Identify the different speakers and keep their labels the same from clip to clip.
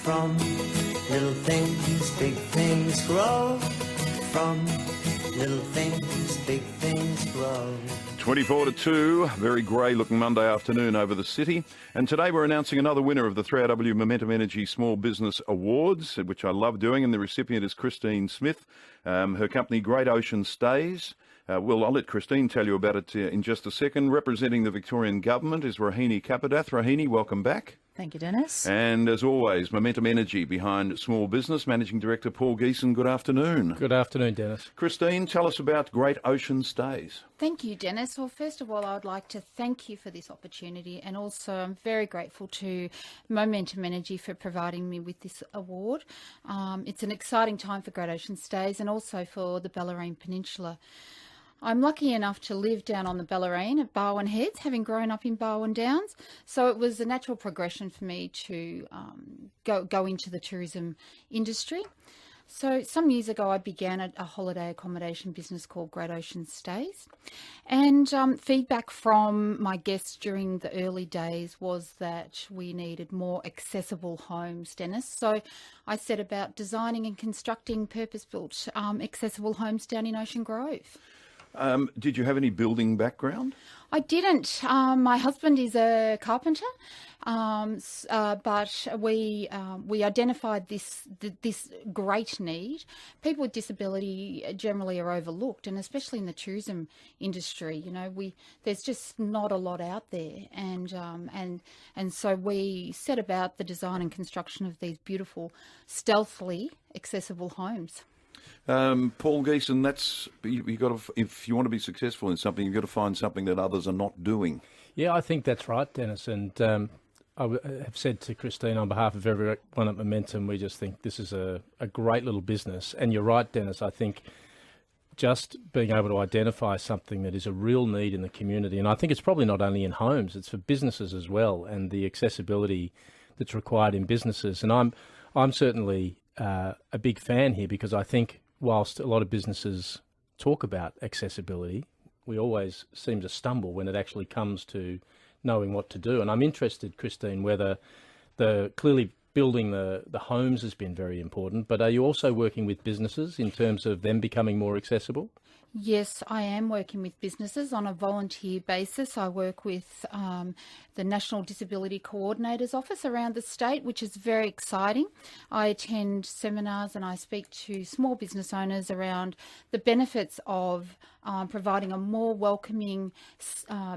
Speaker 1: From little things, big things grow. From little things, big things grow.
Speaker 2: 24 to 2, very grey-looking Monday afternoon over the city. And today we're announcing another winner of the 3RW Momentum Energy Small Business Awards, which I love doing, and the recipient is Christine Smith. Her company, Great Ocean Stays. I'll let Christine tell you about it in just a second. Representing the Victorian Government is Rohini Kapadath. Rohini, welcome back.
Speaker 3: Thank you, Dennis.
Speaker 2: And as always, Momentum Energy behind Small Business, Managing Director Paul Geeson. Good afternoon.
Speaker 4: Good afternoon, Dennis.
Speaker 2: Christine, tell us about Great Ocean Stays.
Speaker 3: Thank you, Dennis. Well, first of all, I would like to thank you for this opportunity, and also I'm very grateful to Momentum Energy for providing me with this award. It's an exciting time for Great Ocean Stays and also for the Bellarine Peninsula. I'm lucky enough to live down on the Bellarine at Barwon Heads, having grown up in Barwon Downs. So it was a natural progression for me to go into the tourism industry. So some years ago, I began a holiday accommodation business called Great Ocean Stays. And feedback from my guests during the early days was that we needed more accessible homes, Dennis. So I set about designing and constructing purpose-built accessible homes down in Ocean Grove.
Speaker 2: Did you have any building background?
Speaker 3: I didn't. My husband is a carpenter, but we identified this great need. People with disability generally are overlooked, and especially in the tourism industry. You know, there's just not a lot out there, and so we set about the design and construction of these beautiful, stealthily accessible homes.
Speaker 2: Paul Geeson, you got to, if you want to be successful in something, you've got to find something that others are not doing.
Speaker 4: Yeah, I think that's right, Dennis. And I have said to Christine on behalf of everyone at Momentum, we just think this is a great little business. And you're right, Dennis. I think just being able to identify something that is a real need in the community, and I think it's probably not only in homes, it's for businesses as well, and the accessibility that's required in businesses. And I'm certainly a big fan here, because I think whilst a lot of businesses talk about accessibility, we always seem to stumble when it actually comes to knowing what to do. And I'm interested, Christine, whether clearly building the homes has been very important, but are you also working with businesses in terms of them becoming more accessible?
Speaker 3: Yes, I am working with businesses on a volunteer basis. I work with the National Disability Coordinator's Office around the state, which is very exciting. I attend seminars and I speak to small business owners around the benefits of providing a more welcoming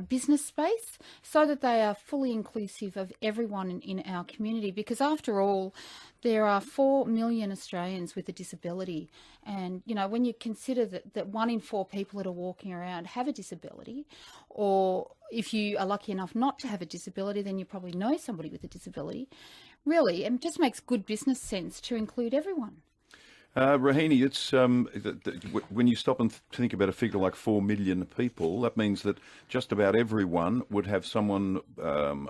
Speaker 3: business space so that they are fully inclusive of everyone in our community. Because after all, there are 4 million Australians with a disability. And, you know, when you consider that 1 in 4 people that are walking around have a disability, or if you are lucky enough not to have a disability, then you probably know somebody with a disability. Really, it just makes good business sense to include everyone.
Speaker 2: Rohini, it's when you stop and think about a figure like 4 million people, that means that just about everyone would have someone,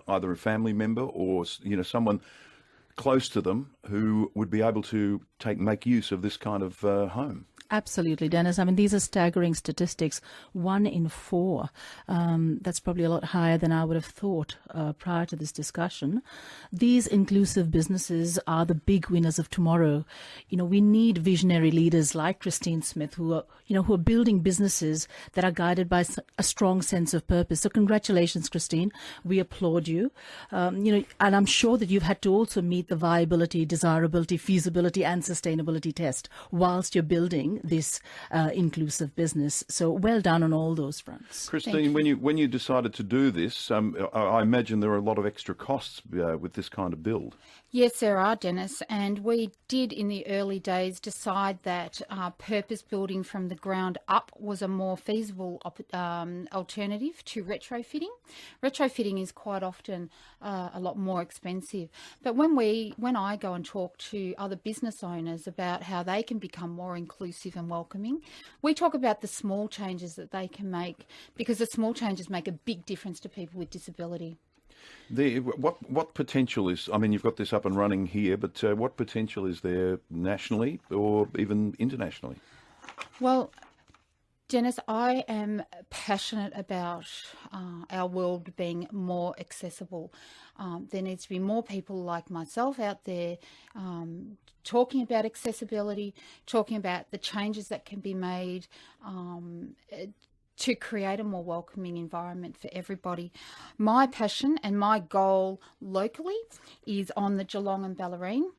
Speaker 2: either a family member or someone close to them who would be able to make use of this kind of home.
Speaker 5: Absolutely, Dennis. I mean, these are staggering statistics. 1 in 4. That's probably a lot higher than I would have thought prior to this discussion. These inclusive businesses are the big winners of tomorrow. You know, we need visionary leaders like Christine Smith who are building businesses that are guided by a strong sense of purpose. So congratulations, Christine. We applaud you. And I'm sure that you've had to also meet the viability, desirability, feasibility and sustainability test whilst you're building this inclusive business. So well done on all those fronts.
Speaker 2: Christine, when you decided to do this, I imagine there are a lot of extra costs with this kind of build.
Speaker 3: Yes, there are, Dennis, and we did in the early days decide that purpose building from the ground up was a more feasible alternative to retrofitting. Retrofitting is quite often a lot more expensive. But when I go and talk to other business owners about how they can become more inclusive and welcoming, we talk about the small changes that they can make, because the small changes make a big difference to people with disability.
Speaker 2: What potential is, I mean, you've got this up and running here, but what potential is there nationally or even internationally?
Speaker 3: Well, Dennis, I am passionate about our world being more accessible. There needs to be more people like myself out there talking about accessibility, talking about the changes that can be made to create a more welcoming environment for everybody. My passion and my goal locally is on the Geelong and Bellarine.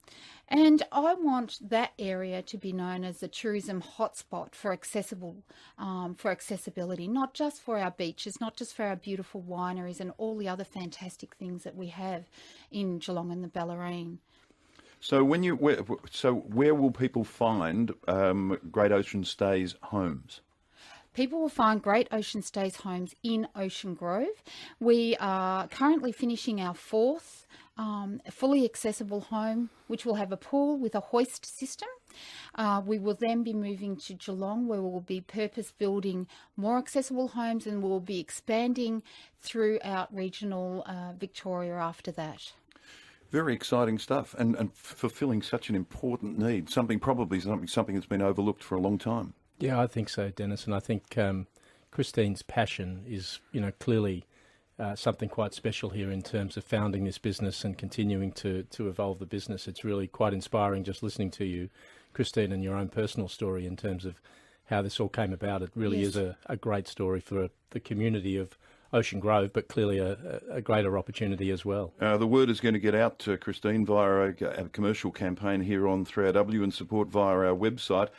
Speaker 3: And I want that area to be known as the tourism hotspot for accessibility, not just for our beaches, not just for our beautiful wineries and all the other fantastic things that we have in Geelong and the Bellarine.
Speaker 2: So where will people find Great Ocean Stays homes?
Speaker 3: People will find Great Ocean Stays homes in Ocean Grove. We are currently finishing our fourth fully accessible home, which will have a pool with a hoist system. We will then be moving to Geelong, where we will be purpose building more accessible homes, and we will be expanding throughout regional Victoria after that.
Speaker 2: Very exciting stuff, and fulfilling such an important need. Something that's been overlooked for a long time.
Speaker 4: Yeah, I think so, Dennis, and I think Christine's passion is, clearly something quite special here in terms of founding this business and continuing to evolve the business. It's really quite inspiring just listening to you, Christine, and your own personal story in terms of how this all came about. It really is a great story for the community of Ocean Grove, but clearly a greater opportunity as well.
Speaker 2: The word is going to get out to Christine via a commercial campaign here on 3RW and support via our website.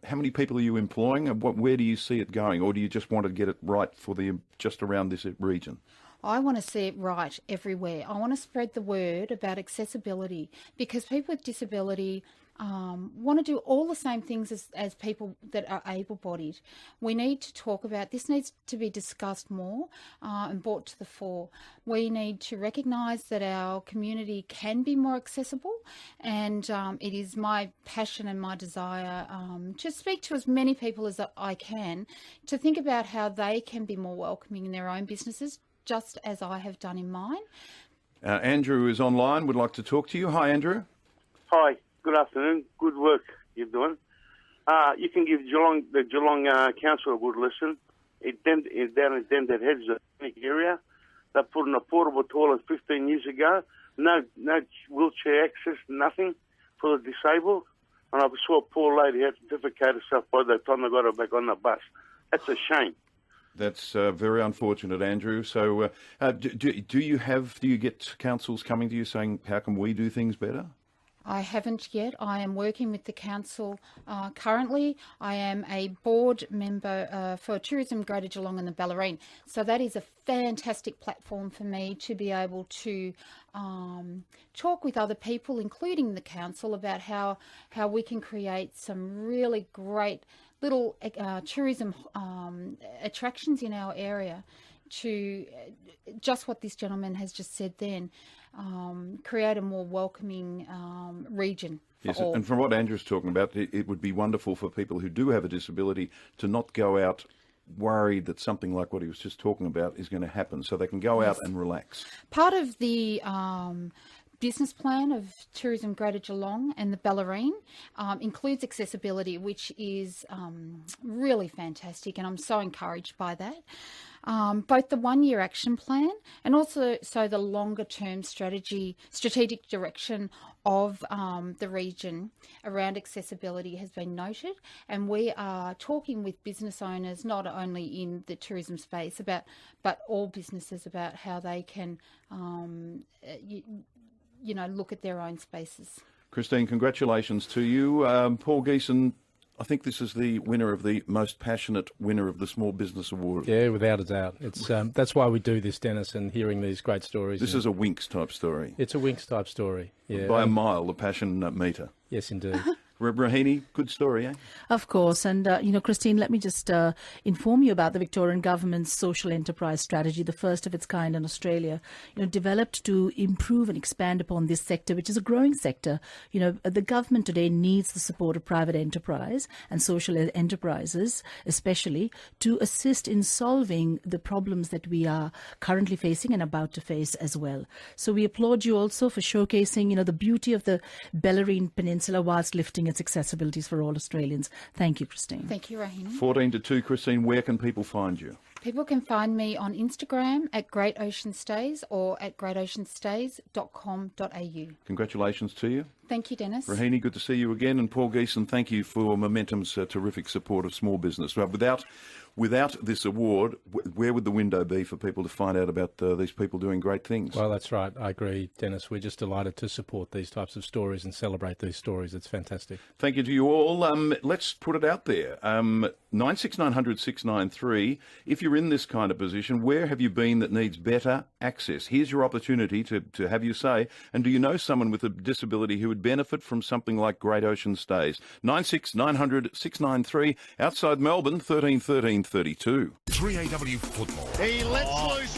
Speaker 2: How many people are you employing? Where do you see it going? Or do you just want to get it right for just around this region?
Speaker 3: I want to see it right everywhere. I want to spread the word about accessibility, because people with disability want to do all the same things as people that are able-bodied. We need to talk about this, needs to be discussed more and brought to the fore. We need to recognise that our community can be more accessible, and it is my passion and my desire to speak to as many people as I can to think about how they can be more welcoming in their own businesses, just as I have done in mine.
Speaker 2: Andrew is online, would like to talk to you. Hi, Andrew.
Speaker 6: Hi. Good afternoon. Good work you're doing. You can give the Geelong Council a good listen. Down in Dented Heads, the area. They put in a portable toilet 15 years ago. No wheelchair access, nothing for the disabled. And I saw a poor lady had to defecate herself by the time they got her back on the bus. That's a shame.
Speaker 2: That's very unfortunate, Andrew. So do you get councils coming to you saying, how can we do things better?
Speaker 3: I haven't yet. I am working with the council currently. I am a board member for Tourism Greater Geelong and the Bellarine. So that is a fantastic platform for me to be able to talk with other people, including the council, about how we can create some really great little tourism attractions in our area to just what this gentleman has just said then. Create a more welcoming region for all.
Speaker 2: And from what Andrew's talking about, it would be wonderful for people who do have a disability to not go out worried that something like what he was just talking about is going to happen, so they can go out and relax.
Speaker 3: Part of the business plan of Tourism Greater Geelong and the Bellarine includes accessibility, which is really fantastic, and I'm so encouraged by that. Both the one-year action plan and also the longer-term strategic direction of the region around accessibility has been noted, and we are talking with business owners not only in the tourism space but all businesses about how they can look at their own spaces. Christine,
Speaker 2: congratulations to you. Paul Geeson, I think this is the winner of the most passionate winner of the Small Business Award.
Speaker 4: Yeah, without a doubt. It's that's why we do this, Dennis, and hearing these great stories.
Speaker 2: This is a Winks type story.
Speaker 4: It's a Winks type story. Yeah,
Speaker 2: by a mile, the passion meter.
Speaker 4: Yes, indeed.
Speaker 2: Rahini, good story, eh?
Speaker 5: Of course. And, Christine, let me just inform you about the Victorian Government's social enterprise strategy, the first of its kind in Australia, developed to improve and expand upon this sector, which is a growing sector. The government today needs the support of private enterprise and social enterprises, especially, to assist in solving the problems that we are currently facing and about to face as well. So we applaud you also for showcasing, the beauty of the Bellarine Peninsula whilst lifting its accessibilities for all Australians. Thank you, Christine.
Speaker 3: Thank you, Rahini.
Speaker 2: 14-2, Christine, where can people find you?
Speaker 3: People can find me on Instagram at Great Ocean Stays or at greatoceanstays.com.au.
Speaker 2: Congratulations to you.
Speaker 3: Thank you, Dennis.
Speaker 2: Rahini, good to see you again. And Paul Geeson, thank you for Momentum's terrific support of small business. Without this award, where would the window be for people to find out about these people doing great things?
Speaker 4: Well, that's right. I agree, Dennis. We're just delighted to support these types of stories and celebrate these stories. It's fantastic.
Speaker 2: Thank you to you all. Let's put it out there. 96900 693. If you're in this kind of position, where have you been that needs better access? Here's your opportunity to have you say, and do you know someone with a disability who would benefit from something like Great Ocean Stays? 96900 693. Outside Melbourne, 13 13 32.
Speaker 7: 3AW Football.
Speaker 8: He lets loose